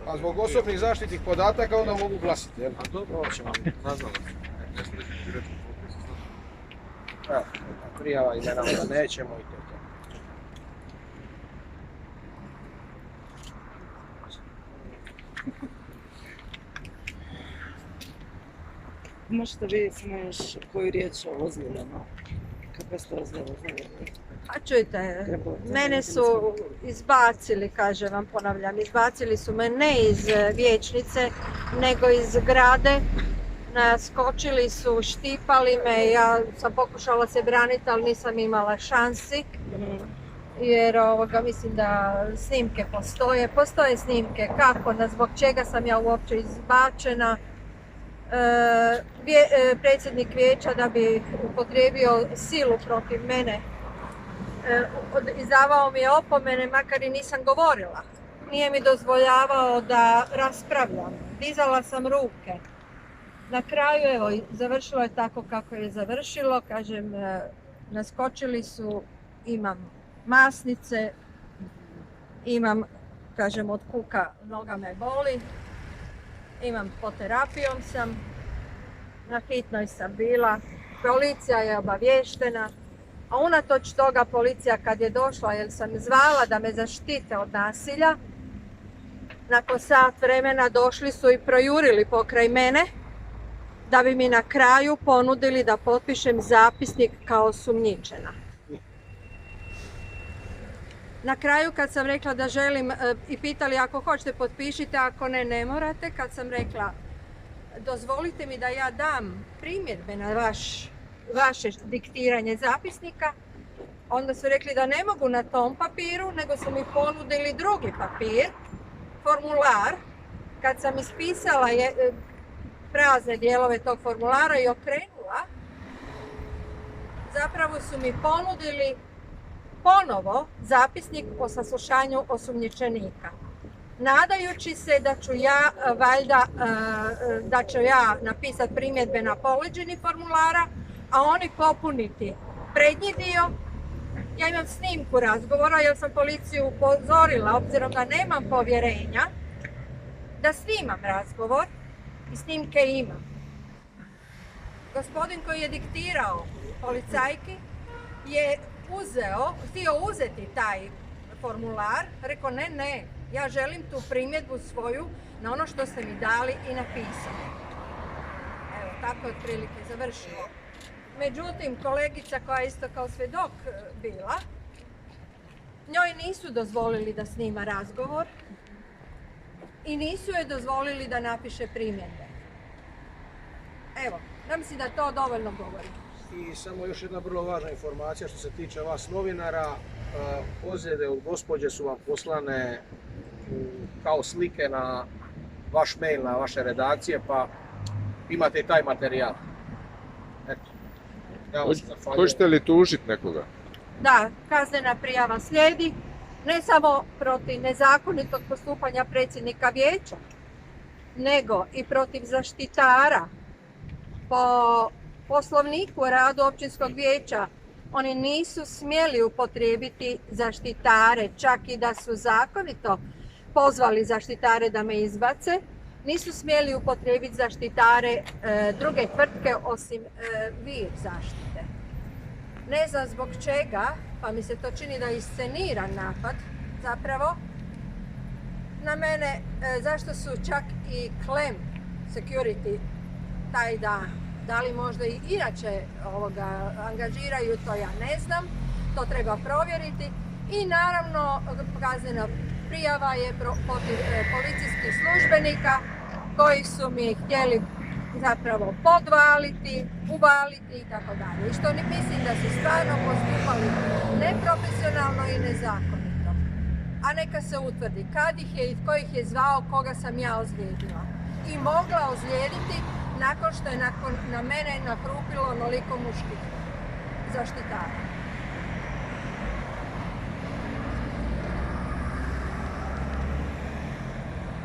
A zbog osobnih zaštitnih podataka onda mogu glasiti, jel? A dobro, ćemo naznamo. Evo, prijava ide nam da nećemo i to je to. Možete vidjeti samo još koju riječ o ozljedama. Kako ste ozljede? A čujte, mene su izbacili, kažem vam, ponavljam, izbacili su me ne iz vijećnice, nego iz zgrade. Naskočili su, štipali me, ja sam pokušala se braniti, ali nisam imala šansi. Jer mislim da snimke postoje snimke kako, zbog čega sam ja uopće izbačena. Predsjednik vijeća da bi upotrijebio silu protiv mene izdavao mi je opomene, makar i nisam govorila. Nije mi dozvoljavao da raspravljam. Dizala sam ruke. Na kraju, evo, završilo je tako kako je završilo. Kažem, naskočili su, imam masnice, imam, kažem, od kuka noga me boli, imam, pod terapijom sam, na hitnoj sam bila, policija je obavještena, a unatoč toga policija kad je došla, jer sam zvala da me zaštite od nasilja, nakon sat vremena došli su i projurili pokraj mene, da bi mi na kraju ponudili da potpišem zapisnik kao osumnjičena. Na kraju kad sam rekla da želim i pitali ako hoćete potpišite, ako ne, ne morate. Kad sam rekla dozvolite mi da ja dam primjedbe na vaše diktiranje zapisnika, onda su rekli da ne mogu na tom papiru, nego su mi ponudili drugi papir, formular. Kad sam ispisala prazne dijelove tog formulara i okrenula, zapravo su mi ponudili ponovo zapisnik o saslušanju osumnjičenika. Nadajući se da ću ja, valjda, da ću ja napisati primjedbe na poleđini formulara, a oni popuniti prednji dio. Ja imam snimku razgovora jer sam policiju upozorila, obzirom da nemam povjerenja, da snimam razgovor i snimke imam. Gospodin koji je diktirao policajki je htio uzeti taj formular, rekao ne, ja želim tu primjedbu svoju na ono što ste mi dali i napisali. Evo, tako je otprilike završilo. Međutim, kolegica koja je isto kao svjedok bila, njoj nisu dozvolili da snima razgovor i nisu joj dozvolili da napiše primjedbe. Evo, ja mislim da to dovoljno govori. I samo još jedna vrlo važna informacija što se tiče vas novinara. Ozljede od gospođe su vam poslane kao slike na vaš mail, na vaše redakcije, pa imate i taj materijal. Eto. Ja vam se zahvaljujem. Hoćete li tužiti nekoga? Da, kaznena prijava slijedi, ne samo protiv nezakonitog postupanja predsjednika vijeća, nego i protiv zaštitara. Po Poslovniku o radu općinskog vijeća oni nisu smjeli upotrijebiti zaštitare, čak i da su zakonito pozvali zaštitare da me izbace, nisu smjeli upotrijebiti zaštitare druge tvrtke osim Vir zaštite. Ne znam zbog čega, pa mi se to čini da je isceniran napad zapravo na mene, zašto su čak i Klem Security taj dan. Da li možda i inače angažiraju, to ja ne znam, to treba provjeriti. I naravno, kaznena prijava je protiv policijskih službenika koji su mi htjeli zapravo podvaliti, uvaliti i tako dalje. I što mislim da su stvarno postupali neprofesionalno i nezakonito. A neka se utvrdi kad ih je i tko ih je zvao, koga sam ja ozlijedila. I mogla ozlijediti nakon što je na mene nahrupilo onoliko muških zaštitara.